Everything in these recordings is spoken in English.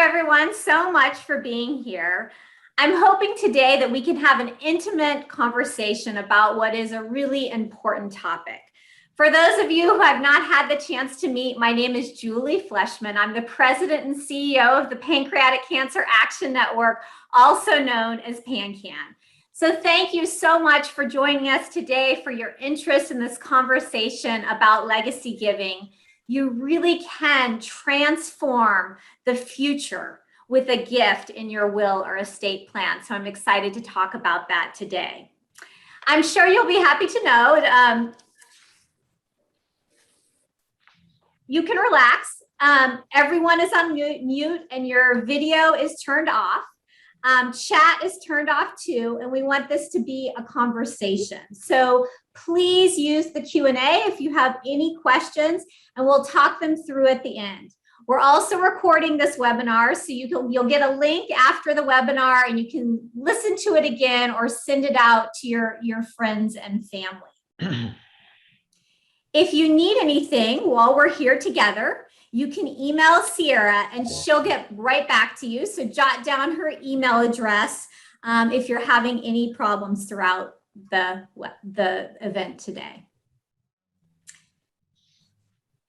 everyone so much for being here. I'm hoping today that we can have an intimate conversation about what is a really important topic. For those of you who have not had the chance to meet, my name is Julie Fleshman. I'm the president and CEO of the Pancreatic Cancer Action Network, also known as PanCAN. So thank you so much for joining us today, for your interest in this conversation about legacy giving. You really can transform the future with a gift in your will or estate plan. So I'm excited to talk about that today. I'm sure you'll be happy to know you can relax. Everyone is on mute and your video is turned off. Chat is turned off too, and we want this to be a conversation. So please use the Q&A if you have any questions, and we'll talk them through at the end. We're also recording this webinar, so you'll get a link after the webinar, and you can listen to it again or send it out to your friends and family. If you need anything while we're here together, you can email Sierra and she'll get right back to you. So jot down her email address if you're having any problems throughout the event today.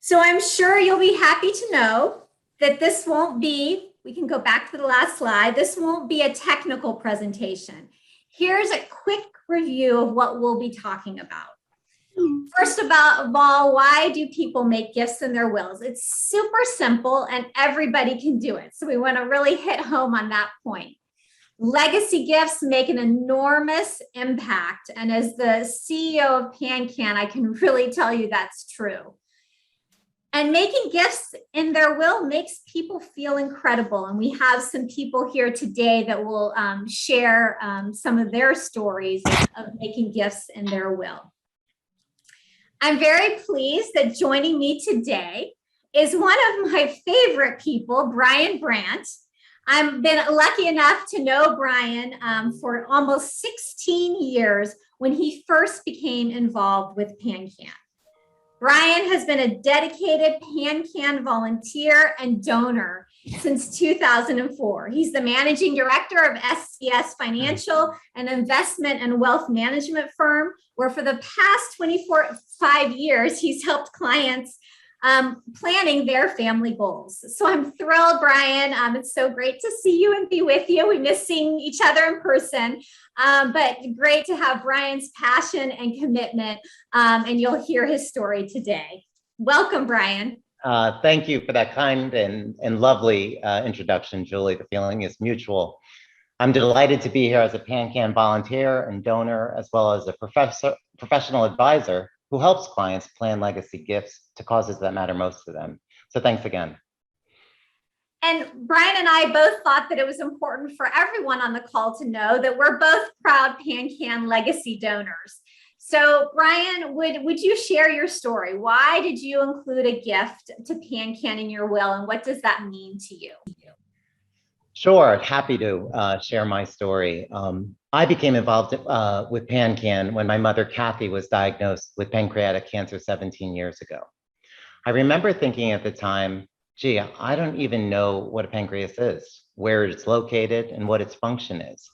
So I'm sure you'll be happy to know that this won't be, we can go back to the last slide, this won't be a technical presentation. Here's a quick review of what we'll be talking about. First of all, why do people make gifts in their wills? It's super simple and everybody can do it. So we want to really hit home on that point. Legacy gifts make an enormous impact. And as the CEO of PanCAN, I can really tell you that's true. And making gifts in their will makes people feel incredible. And we have some people here today that will share some of their stories of making gifts in their will. I'm very pleased that joining me today is one of my favorite people, Brian Brandt. I've been lucky enough to know Brian for almost 16 years when he first became involved with PanCAN. Brian has been a dedicated PanCAN volunteer and donor since 2004. He's the managing director of SCS Financial, an investment and wealth management firm, where for the past 25 years, he's helped clients planning their family goals. So I'm thrilled, Brian. It's so great to see you and be with you. We miss seeing each other in person, but great to have Brian's passion and commitment, and you'll hear his story today. Welcome, Brian. Thank you for that kind and lovely introduction, Julie. The feeling is mutual. I'm delighted to be here as a PanCAN volunteer and donor, as well as a professional advisor who helps clients plan legacy gifts to causes that matter most to them. So thanks again. And Brian and I both thought that it was important for everyone on the call to know that we're both proud PanCAN legacy donors. So Brian, would you share your story? Why did you include a gift to PanCAN in your will, and what does that mean to you? Sure, happy to share my story. I became involved with PanCAN when my mother, Kathy, was diagnosed with pancreatic cancer 17 years ago. I remember thinking at the time, gee, I don't even know what a pancreas is, where it's located, and what its function is.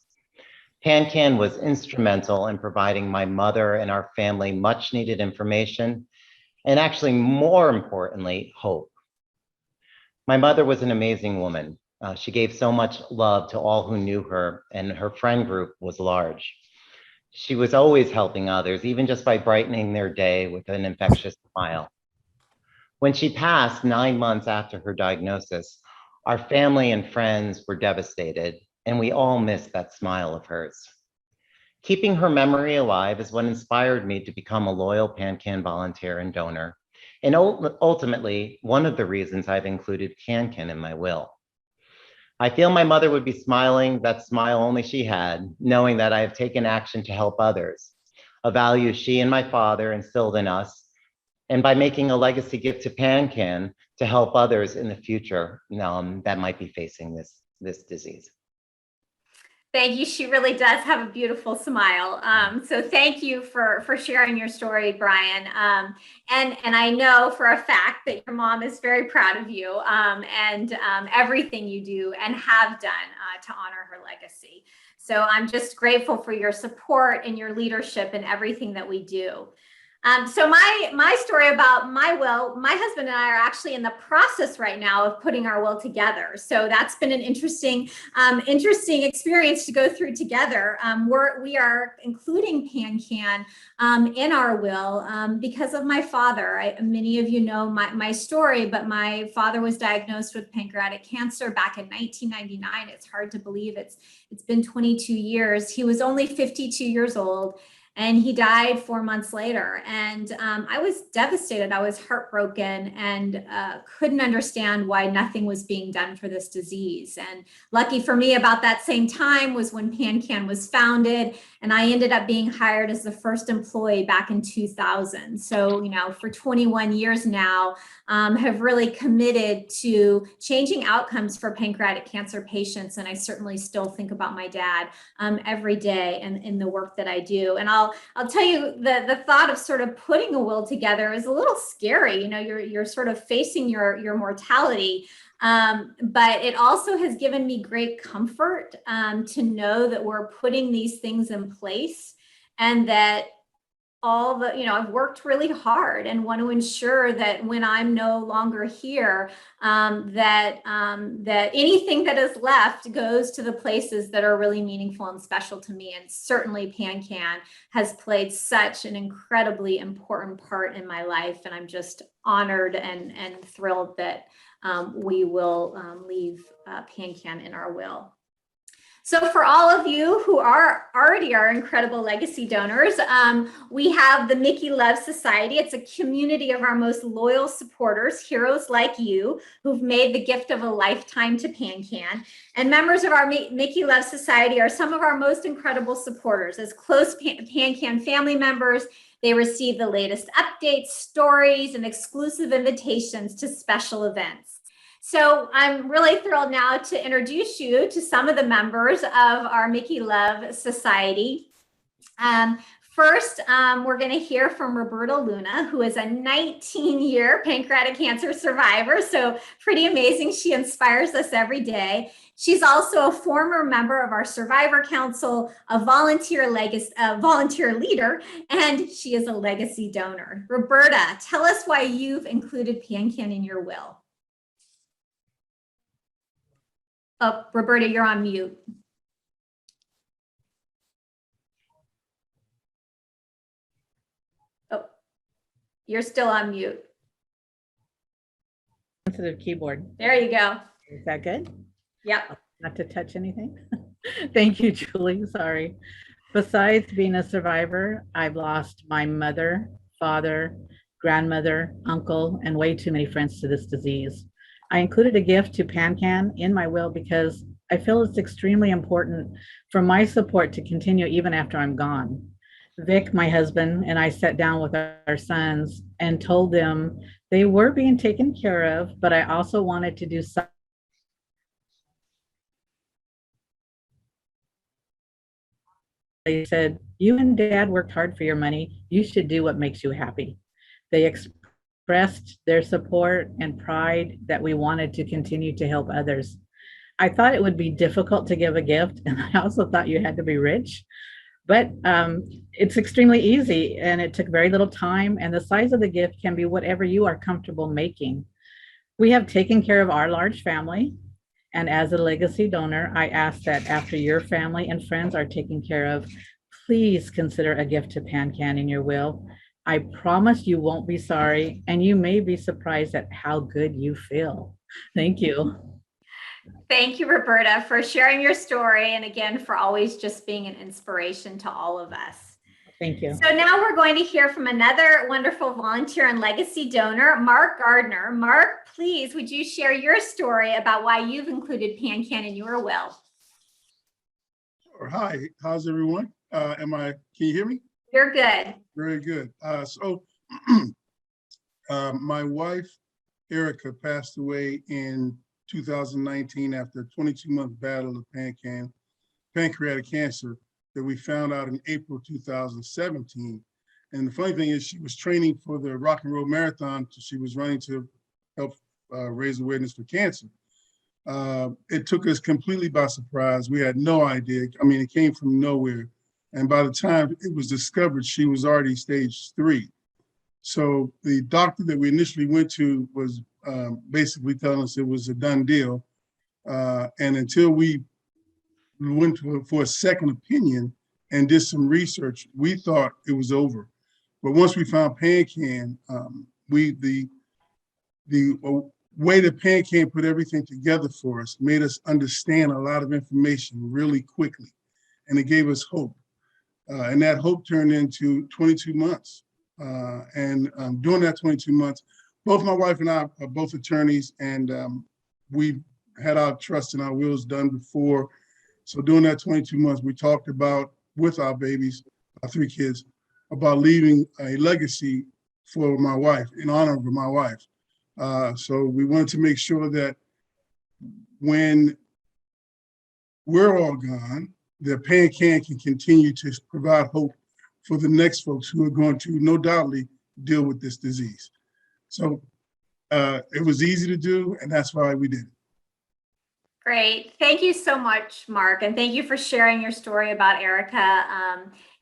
PanCAN was instrumental in providing my mother and our family much needed information, and actually more importantly, hope. My mother was an amazing woman. She gave so much love to all who knew her, and her friend group was large. She was always helping others, even just by brightening their day with an infectious smile. When she passed 9 months after her diagnosis, our family and friends were devastated, and we all missed that smile of hers. Keeping her memory alive is what inspired me to become a loyal PanCAN volunteer and donor, and ultimately, one of the reasons I've included PanCAN in my will. I feel my mother would be smiling that smile only she had, knowing that I have taken action to help others, a value she and my father instilled in us, and by making a legacy gift to PanCAN to help others in the future that might be facing this disease. Thank you. She really does have a beautiful smile. So thank you for sharing your story, Brian. And I know for a fact that your mom is very proud of you and everything you do and have done to honor her legacy. So I'm just grateful for your support and your leadership in everything that we do. So my story about my will, my husband and I are actually in the process right now of putting our will together. So that's been an interesting experience to go through together. We are including PanCAN in our will because of my father. Many of you know my story, but my father was diagnosed with pancreatic cancer back in 1999. It's hard to believe it's been 22 years. He was only 52 years old. And he died 4 months later. And I was devastated. I was heartbroken and couldn't understand why nothing was being done for this disease. And lucky for me, about that same time was when PanCAN was founded. And I ended up being hired as the first employee back in 2000. So, for 21 years now, have really committed to changing outcomes for pancreatic cancer patients. And I certainly still think about my dad every day and in the work that I do. And I'll tell you, the thought of sort of putting a will together is a little scary. You're sort of facing your mortality. But it also has given me great comfort to know that we're putting these things in place and that I've worked really hard and want to ensure that when I'm no longer here, that anything that is left goes to the places that are really meaningful and special to me. And certainly PanCAN has played such an incredibly important part in my life. And I'm just honored and thrilled that we will leave PanCAN in our will. So for all of you who are already our incredible legacy donors, we have the Mickey Love Society. It's a community of our most loyal supporters, heroes like you, who've made the gift of a lifetime to PanCAN. And members of our Mickey Love Society are some of our most incredible supporters. As close PanCAN family members, they receive the latest updates, stories, and exclusive invitations to special events. So I'm really thrilled now to introduce you to some of the members of our Mickey Love Society. First, we're going to hear from Roberta Luna, who is a 19-year pancreatic cancer survivor. So pretty amazing. She inspires us every day. She's also a former member of our Survivor Council, a volunteer leader, and she is a legacy donor. Roberta, tell us why you've included PanCAN in your will. Oh, Roberta, you're on mute. Oh, you're still on mute. Sensitive keyboard. There you go. Is that good? Yep. Not to touch anything. Thank you, Julie. Sorry. Besides being a survivor, I've lost my mother, father, grandmother, uncle, and way too many friends to this disease. I included a gift to PanCAN in my will because I feel it's extremely important for my support to continue even after I'm gone. Vic, my husband, and I sat down with our sons and told them they were being taken care of, but I also wanted to do something. They said, you and Dad worked hard for your money. You should do what makes you happy. They expressed their support and pride that we wanted to continue to help others. I thought it would be difficult to give a gift, and I also thought you had to be rich, but it's extremely easy, and it took very little time, and the size of the gift can be whatever you are comfortable making. We have taken care of our large family, and as a legacy donor, I ask that after your family and friends are taken care of, please consider a gift to PanCAN in your will. I promise you won't be sorry, and you may be surprised at how good you feel. Thank you. Thank you, Roberta, for sharing your story, and again, for always just being an inspiration to all of us. Thank you. So now we're going to hear from another wonderful volunteer and legacy donor, Mark Gardner. Mark, please, would you share your story about why you've included PanCAN in your will? Sure. Hi, how's everyone? Can you hear me? You're good. Very good. My wife, Erica, passed away in 2019 after a 22-month battle of PanCAN. pancreatic cancer that we found out in April 2017. And the funny thing is she was training for the Rock and Roll Marathon. So she was running to help raise awareness for cancer. It took us completely by surprise. We had no idea. I mean, it came from nowhere. And by the time it was discovered, she was already stage 3. So the doctor that we initially went to was basically telling us it was a done deal. And until we went for a second opinion and did some research, we thought it was over. But once we found PanCAN, the way that PanCAN put everything together for us made us understand a lot of information really quickly, and it gave us hope. And that hope turned into 22 months. And during that 22 months, both my wife and I are both attorneys, and we had our trust and our wills done before. So during that 22 months, we talked about, with our babies, our 3 kids, about leaving a legacy for my wife, in honor of my wife. So we wanted to make sure that when we're all gone, that PanCAN can continue to provide hope for the next folks who are going to, no doubtly, deal with this disease. So it was easy to do, and that's why we did it. Great. Thank you so much, Mark. And thank you for sharing your story about Erica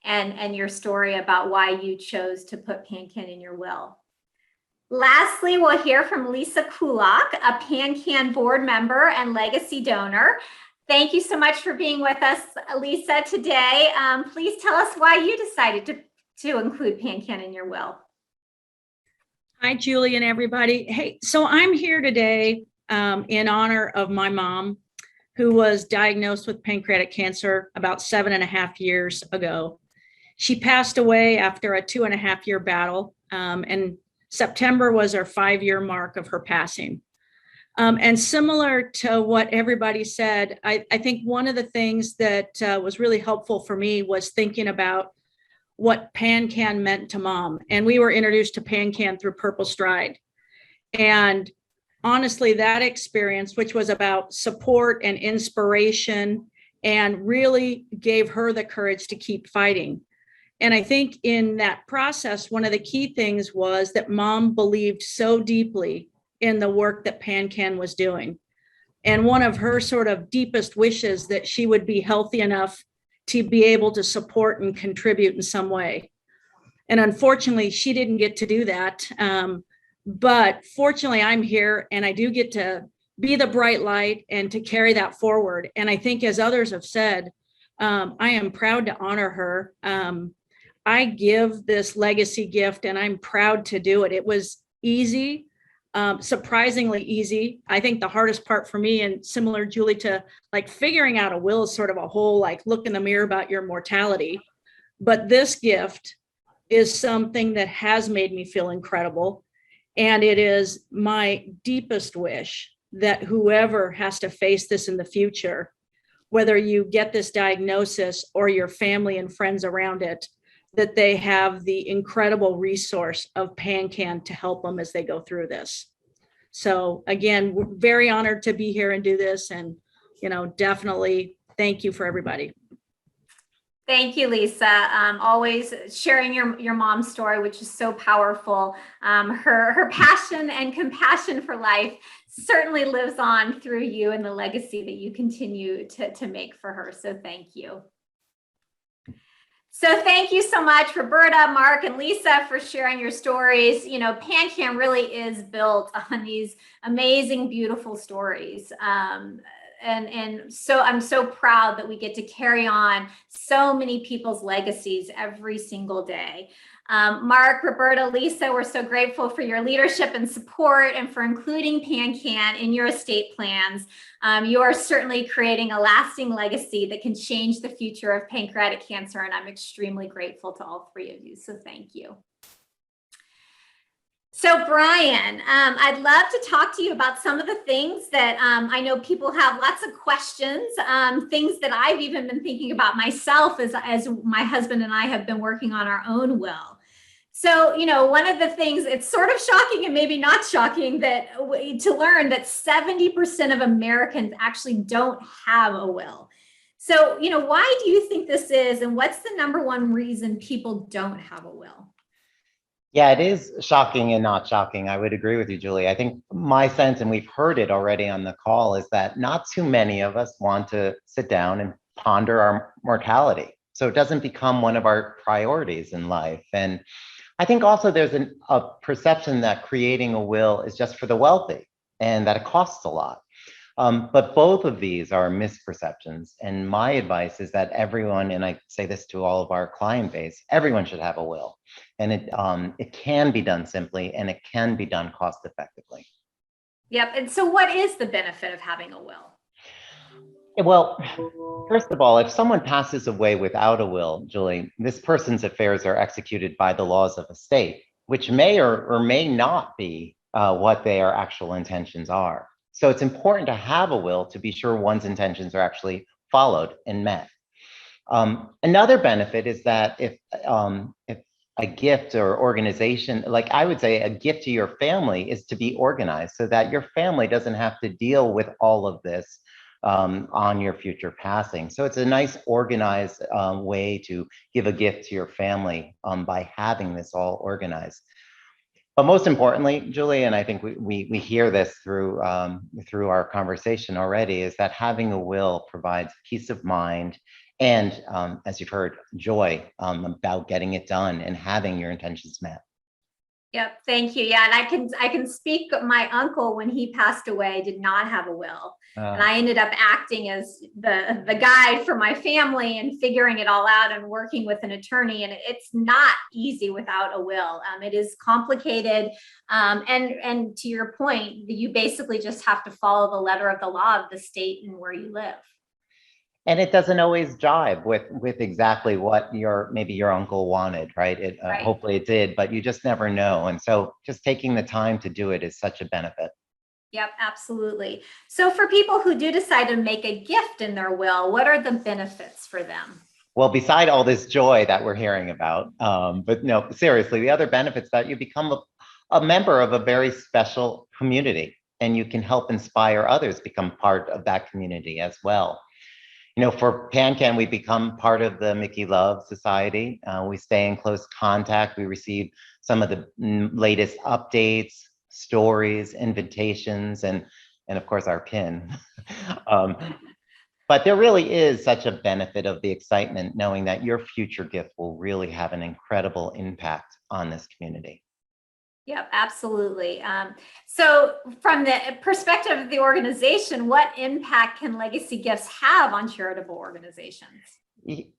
and your story about why you chose to put PanCAN in your will. Lastly, we'll hear from Lisa Kulak, a PanCAN board member and legacy donor. Thank you so much for being with us, Lisa, today. Please tell us why you decided to include PanCAN in your will. Hi, Julie and everybody. Hey, so I'm here today in honor of my mom, who was diagnosed with pancreatic cancer about 7.5 years ago. She passed away after a 2.5-year battle, and September was our 5-year mark of her passing. And similar to what everybody said, I think one of the things that was really helpful for me was thinking about what PanCAN meant to mom. And we were introduced to PanCAN through Purple Stride. And honestly, that experience, which was about support and inspiration, and really gave her the courage to keep fighting. And I think in that process, one of the key things was that mom believed so deeply in the work that PanCAN was doing. And one of her sort of deepest wishes that she would be healthy enough to be able to support and contribute in some way. And unfortunately, she didn't get to do that. But fortunately, I'm here and I do get to be the bright light and to carry that forward. And I think, as others have said, I am proud to honor her. I give this legacy gift and I'm proud to do it. It was easy, surprisingly easy. I think the hardest part for me, and similar, Julie, to like figuring out a will is sort of a whole like look in the mirror about your mortality. But this gift is something that has made me feel incredible. And it is my deepest wish that whoever has to face this in the future, whether you get this diagnosis or your family and friends around it, that they have the incredible resource of PanCAN to help them as they go through this. So again, we're very honored to be here and do this. And, you know, definitely thank you for everybody. Thank you, Lisa. Always sharing your mom's story, which is so powerful. Her passion and compassion for life certainly lives on through you and the legacy that you continue to make for her. So thank you. So thank you so much, Roberta, Mark, and Lisa, for sharing your stories. You know, PanCAN really is built on these amazing, beautiful stories. And so I'm so proud that we get to carry on so many people's legacies every single day. Mark, Roberta, Lisa, we're so grateful for your leadership and support and for including PanCAN in your estate plans. You are certainly creating a lasting legacy that can change the future of pancreatic cancer, and I'm extremely grateful to all 3 of you, so thank you. So Brian, I'd love to talk to you about some of the things that I know people have lots of questions, things that I've even been thinking about myself as my husband and I have been working on our own will. So, you know, one of the things, it's sort of shocking and maybe not shocking to learn that 70% of Americans actually don't have a will. So, why do you think this is, and what's the number one reason people don't have a will? Yeah, it is shocking and not shocking. I would agree with you, Julie. I think my sense, and we've heard it already on the call, is that not too many of us want to sit down and ponder our mortality. So it doesn't become one of our priorities in life. And I think also there's a perception that creating a will is just for the wealthy and that it costs a lot. But both of these are misperceptions. And my advice is that everyone, and I say this to all of our client base, everyone should have a will. And it can be done simply, and it can be done cost effectively. Yep. And so what is the benefit of having a will? Well, first of all, if someone passes away without a will, Julie, this person's affairs are executed by the laws of a state, which may or may not be what their actual intentions are. So it's important to have a will to be sure one's intentions are actually followed and met. Another benefit is that if a gift or organization, like I would say a gift to your family, is to be organized so that your family doesn't have to deal with all of this on your future passing. So it's a nice organized way to give a gift to your family by having this all organized. But most importantly, Julie, and I think we hear this through our conversation already, is that having a will provides peace of mind and, as you've heard, joy about getting it done and having your intentions met. Yep. Thank you. Yeah. And I can speak. My uncle, when he passed away, did not have a will. And I ended up acting as the guide for my family and figuring it all out and working with an attorney. And it's not easy without a will. It is complicated. And to your point, you basically just have to follow the letter of the law of the state and where you live. And it doesn't always jive with exactly what maybe your uncle wanted, right? Right. Hopefully it did, but you just never know. And so just taking the time to do it is such a benefit. Yep, absolutely. So for people who do decide to make a gift in their will, what are the benefits for them? Well, beside all this joy that we're hearing about, but no, seriously, the other benefits that you become a member of a very special community, and you can help inspire others become part of that community as well. For PanCAN, we become part of the Mickey Love Society. We stay in close contact. We receive some of the latest updates, stories, invitations, and of course our pin. But there really is such a benefit of the excitement knowing that your future gift will really have an incredible impact on this community. Yep, absolutely. So from the perspective of the organization, what impact can legacy gifts have on charitable organizations?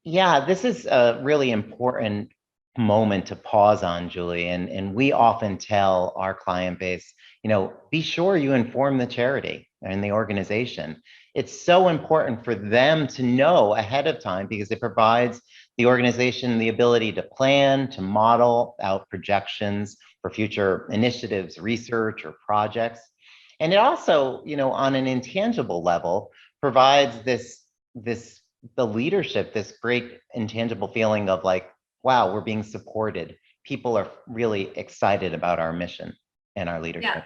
Yeah, this is a really important moment to pause on, Julie. And we often tell our client base, be sure you inform the charity and the organization. It's so important for them to know ahead of time because it provides the organization the ability to plan, to model out projections for future initiatives, research, or projects. And it also, on an intangible level, provides the leadership, this great intangible feeling of like, wow, we're being supported. People are really excited about our mission and our leadership. Yeah.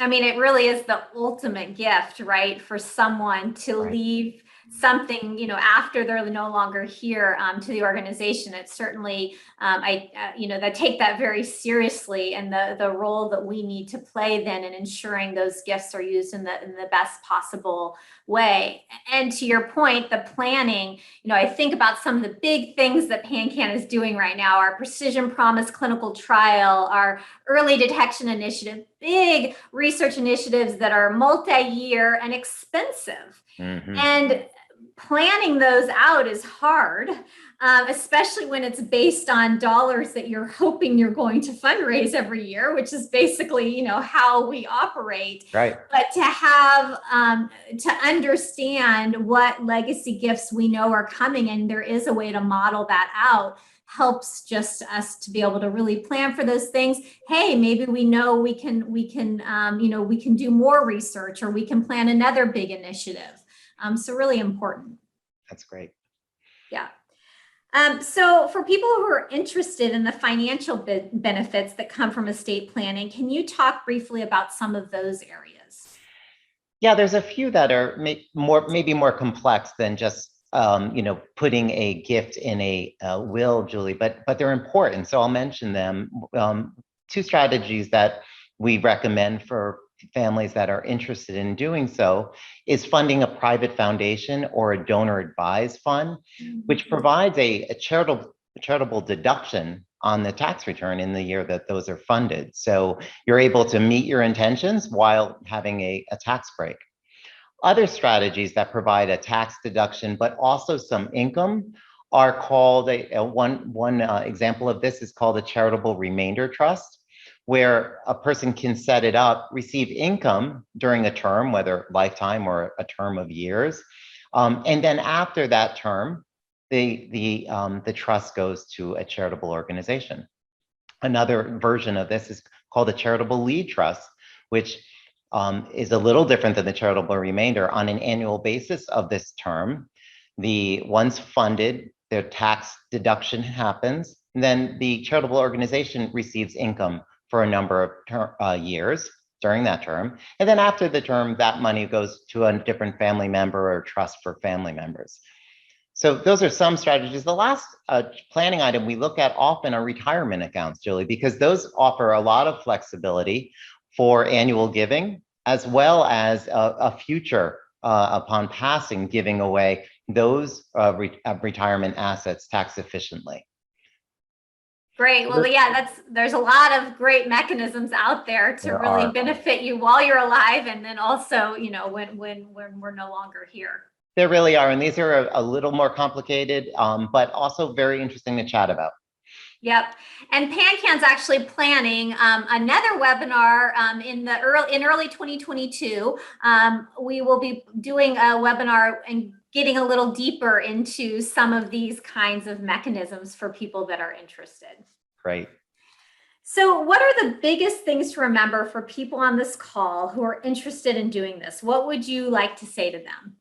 I mean, it really is the ultimate gift, right? For someone to leave something, after they're no longer here to the organization. It's certainly, that take that very seriously, and the role that we need to play then in ensuring those gifts are used in the best possible way. And to your point, the planning, I think about some of the big things that PanCAN is doing right now, our Precision Promise clinical trial, our early detection initiative, big research initiatives that are multi-year and expensive. Mm-hmm. And planning those out is hard, especially when it's based on dollars that you're hoping you're going to fundraise every year, which is basically, how we operate. Right. But to have, to understand what legacy gifts we know are coming, and there is a way to model that out, helps just us to be able to really plan for those things. Hey, maybe we know we can do more research, or we can plan another big initiative. So really important. That's great. Yeah. So for people who are interested in the financial benefits that come from estate planning, can you talk briefly about some of those areas? Yeah, there's a few that are maybe more complex than just putting a gift in a will, Julie, but they're important. So I'll mention them. Two strategies that we recommend for families that are interested in doing so is funding a private foundation or a donor advised fund, which provides a charitable deduction on the tax return in the year that those are funded. So you're able to meet your intentions while having a tax break. Other strategies that provide a tax deduction, but also some income, are called one example of this is called a charitable remainder trust, where a person can set it up, receive income during a term, whether lifetime or a term of years, and then after that term, the trust goes to a charitable organization. Another version of this is called a charitable lead trust, which is a little different than the charitable remainder. On an annual basis of this term, the ones funded, their tax deduction happens, and then the charitable organization receives income for a number of years during that term. And then after the term, that money goes to a different family member or trust for family members. So those are some strategies. The last planning item we look at often are retirement accounts, Julie, because those offer a lot of flexibility for annual giving, as well as a future upon passing, giving away those retirement assets tax efficiently. Great. Well, yeah, there's a lot of great mechanisms out there to really benefit you while you're alive, and then also, when we're no longer here. There really are, and these are a little more complicated, but also very interesting to chat about. Yep. And PanCAN's actually planning another webinar in early 2022. We will be doing a webinar and getting a little deeper into some of these kinds of mechanisms for people that are interested. Great. So what are the biggest things to remember for people on this call who are interested in doing this? What would you like to say to them?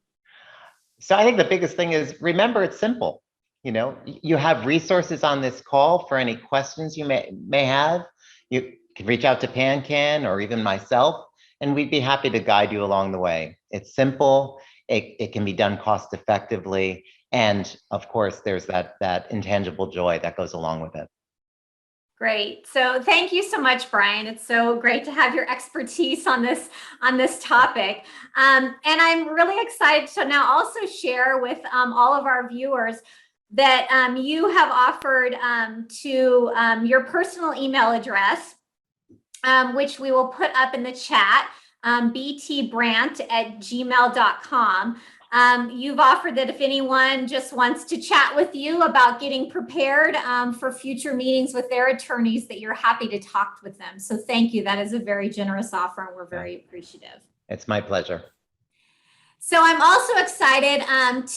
So I think the biggest thing is, remember, it's simple. You have resources on this call for any questions you may have. You can reach out to PanCAN or even myself, and we'd be happy to guide you along the way. It's simple. It can be done cost effectively. And of course, there's that intangible joy that goes along with it. Great. So thank you so much, Brian. It's so great to have your expertise on this topic. And I'm really excited to now also share with all of our viewers that you have offered to your personal email address, which we will put up in the chat, btbrandt@gmail.com. You've offered that if anyone just wants to chat with you about getting prepared for future meetings with their attorneys, that you're happy to talk with them. So thank you. That is a very generous offer, and we're very appreciative. It's my pleasure. So I'm also excited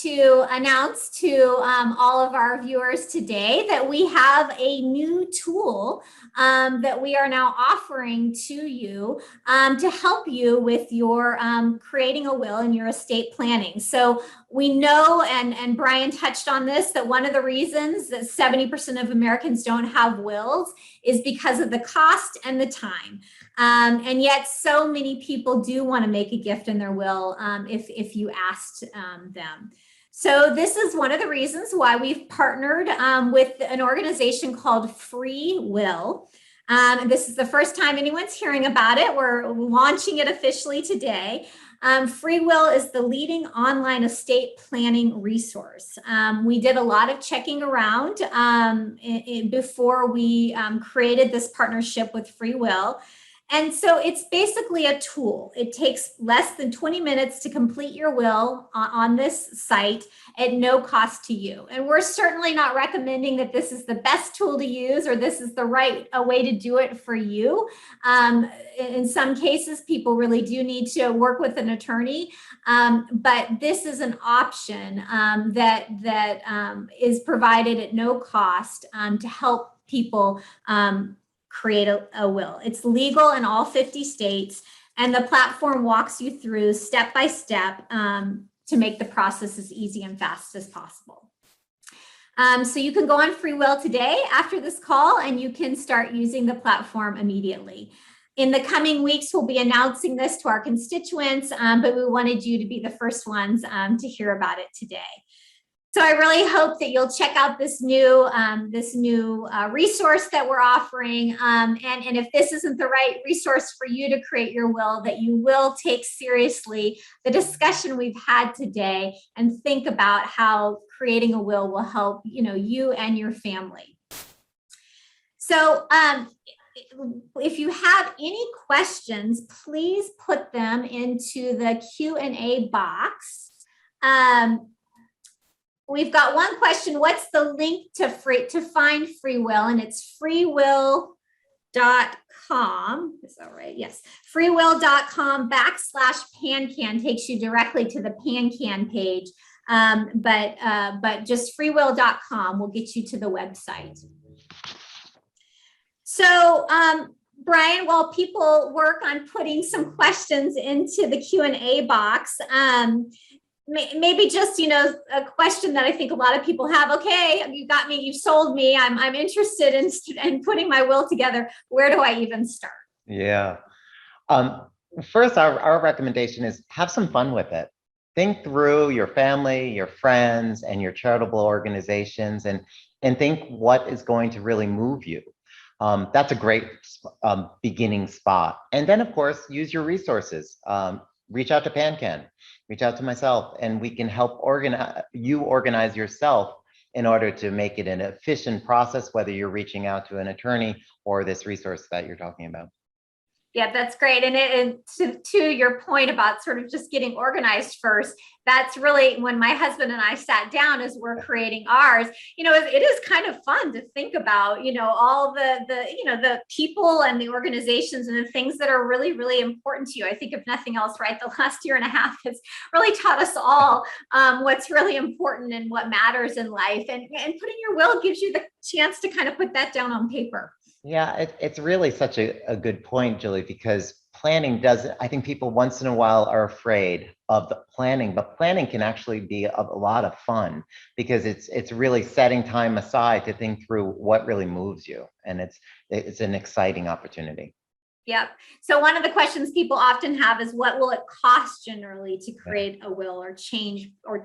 to announce to all of our viewers today that we have a new tool that we are now offering to you to help you with your creating a will and your estate planning. So we know, and Brian touched on this, that one of the reasons that 70% of Americans don't have wills is because of the cost and the time. And yet so many people do want to make a gift in their will if you asked them. So this is one of the reasons why we've partnered with an organization called Free Will. This is the first time anyone's hearing about it. We're launching it officially today. Free Will is the leading online estate planning resource. We did a lot of checking around before we created this partnership with Free Will. And so it's basically a tool. It takes less than 20 minutes to complete your will on this site at no cost to you. And we're certainly not recommending that this is the best tool to use or this is the right way to do it for you. In some cases, people really do need to work with an attorney, but this is an option that is provided at no cost to help people create a will. It's legal in all 50 states, and the platform walks you through step by step to make the process as easy and fast as possible. So you can go on Free Will today after this call, and you can start using the platform immediately. In the coming weeks, we'll be announcing this to our constituents, but we wanted you to be the first ones to hear about it today. So I really hope that you'll check out this new resource that we're offering. And if this isn't the right resource for you to create your will, that you will take seriously the discussion we've had today and think about how creating a will help, you and your family. So if you have any questions, please put them into the Q&A box. We've got one question. What's the link to find free will? And it's freewill.com. Is that right? Yes. freewill.com/PanCAN takes you directly to the PanCAN page. But just freewill.com will get you to the website. So, Brian, while people work on putting some questions into the Q&A box, maybe just, a question that I think a lot of people have. Okay, you got me, you've sold me. I'm interested in putting my will together. Where do I even start? Yeah. First, our recommendation is have some fun with it. Think through your family, your friends, and your charitable organizations, and think what is going to really move you. That's a great beginning spot. And then, of course, use your resources. Reach out to PanCAN, reach out to myself, and we can help organize yourself in order to make it an efficient process, whether you're reaching out to an attorney or this resource that you're talking about. Yeah, that's great. And to your point about sort of just getting organized first, that's really when my husband and I sat down as we're creating ours, it is kind of fun to think about, all the people and the organizations and the things that are really, really important to you. I think if nothing else, right, the last year and a half has really taught us all what's really important and what matters in life. And putting your will gives you the chance to kind of put that down on paper. Yeah, it's really such a good point, Julie, because planning I think people once in a while are afraid of the planning, but planning can actually be a lot of fun because it's really setting time aside to think through what really moves you. And it's an exciting opportunity. Yep. So one of the questions people often have is what will it cost generally to create a will or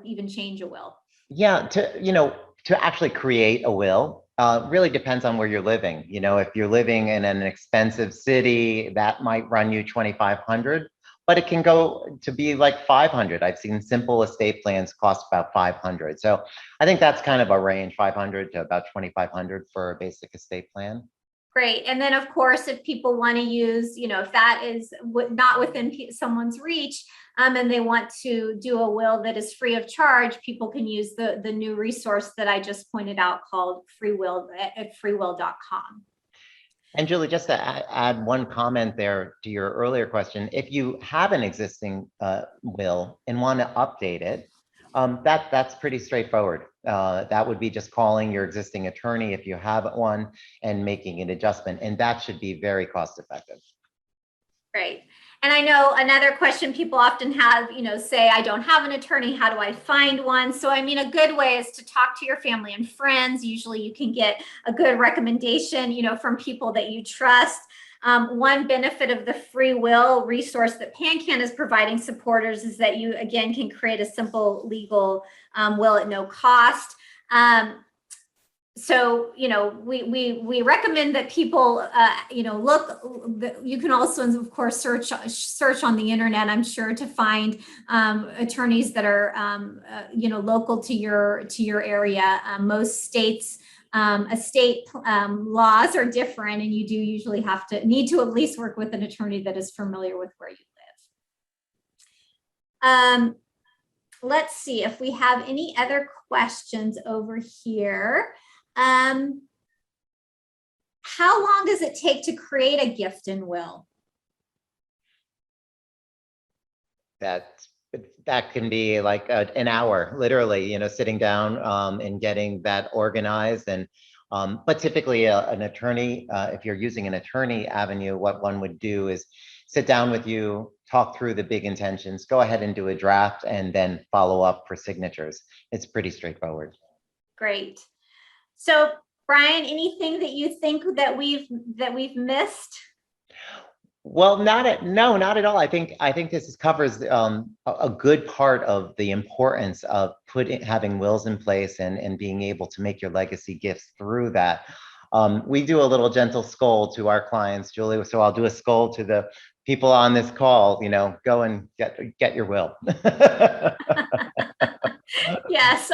even change a will? Yeah, to actually create a will, really depends on where you're living. If you're living in an expensive city, that might run you $2,500, but it can go to be like $500. I've seen simple estate plans cost about $500. So I think that's kind of a range, $500 to about $2,500 for a basic estate plan. Great. And then, of course, if people want to use, if that is not within someone's reach and they want to do a will that is free of charge, people can use the new resource that I just pointed out called freewill at freewill.com. And Julie, just to add one comment there to your earlier question, if you have an existing will and want to update it, that's pretty straightforward. That would be just calling your existing attorney if you have one and making an adjustment, and that should be very cost effective. Great. And I know another question people often have, say, I don't have an attorney, how do I find one? So, a good way is to talk to your family and friends. Usually you can get a good recommendation, from people that you trust. One benefit of the free will resource that PanCAN is providing supporters is that you, again, can create a simple legal will at no cost. So, we recommend that people, you can also, of course, search on the internet, I'm sure, to find attorneys that are, local to your area. Most states, estate laws are different, and you do usually need to at least work with an attorney that is familiar with where you live. Let's see if we have any other questions over here. How long does it take to create a gift and will? That can be like an hour, literally, sitting down and getting that organized. And but typically an attorney, if you're using an attorney avenue, what one would do is sit down with you, talk through the big intentions, go ahead and do a draft, and then follow up for signatures. It's pretty straightforward. Great. So, Brian, anything that you think that we've missed? Well, no, not at all. I think this covers a good part of the importance of having wills in place and being able to make your legacy gifts through that. We do a little gentle scold to our clients, Julie. So I'll do a scold to the people on this call. You know, go and get your will. Yes,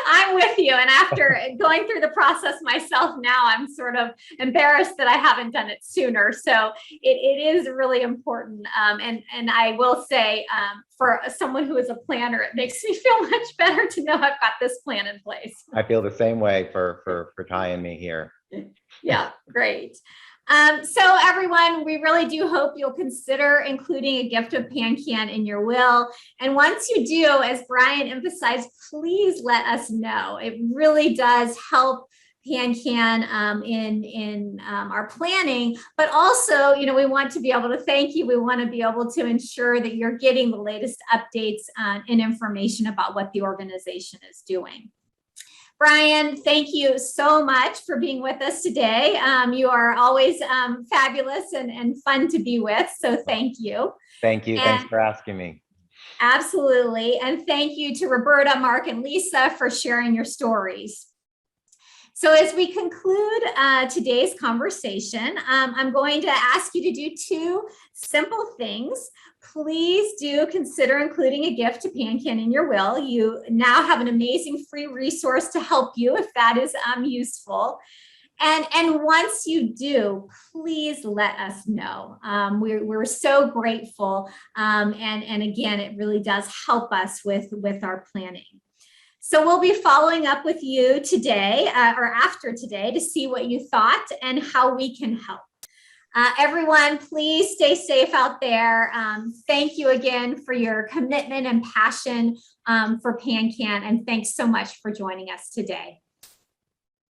I'm with you. And after going through the process myself now, I'm sort of embarrassed that I haven't done it sooner. So it is really important. And I will say, for someone who is a planner, it makes me feel much better to know I've got this plan in place. I feel the same way for Ty and me here. Yeah, great. So everyone, we really do hope you'll consider including a gift of PanCAN in your will. And once you do, as Brian emphasized, please let us know. It really does help PanCAN in our planning, but also, you know, we want to be able to thank you. We want to be able to ensure that you're getting the latest updates and information about what the organization is doing. Brian, thank you so much for being with us today. You are always fabulous and fun to be with, so thank you. Thank you. Thanks for asking me. Absolutely. And thank you to Roberta, Mark, and Lisa for sharing your stories. So as we conclude today's conversation, I'm going to ask you to do two simple things. Please do consider including a gift to PanCAN in your will. You now have an amazing free resource to help you if that is useful. And once you do, please let us know. We're so grateful. And again, it really does help us with our planning. So we'll be following up with you today or after today to see what you thought and how we can help. Everyone, please stay safe out there. Thank you again for your commitment and passion for PanCAN, and thanks so much for joining us today.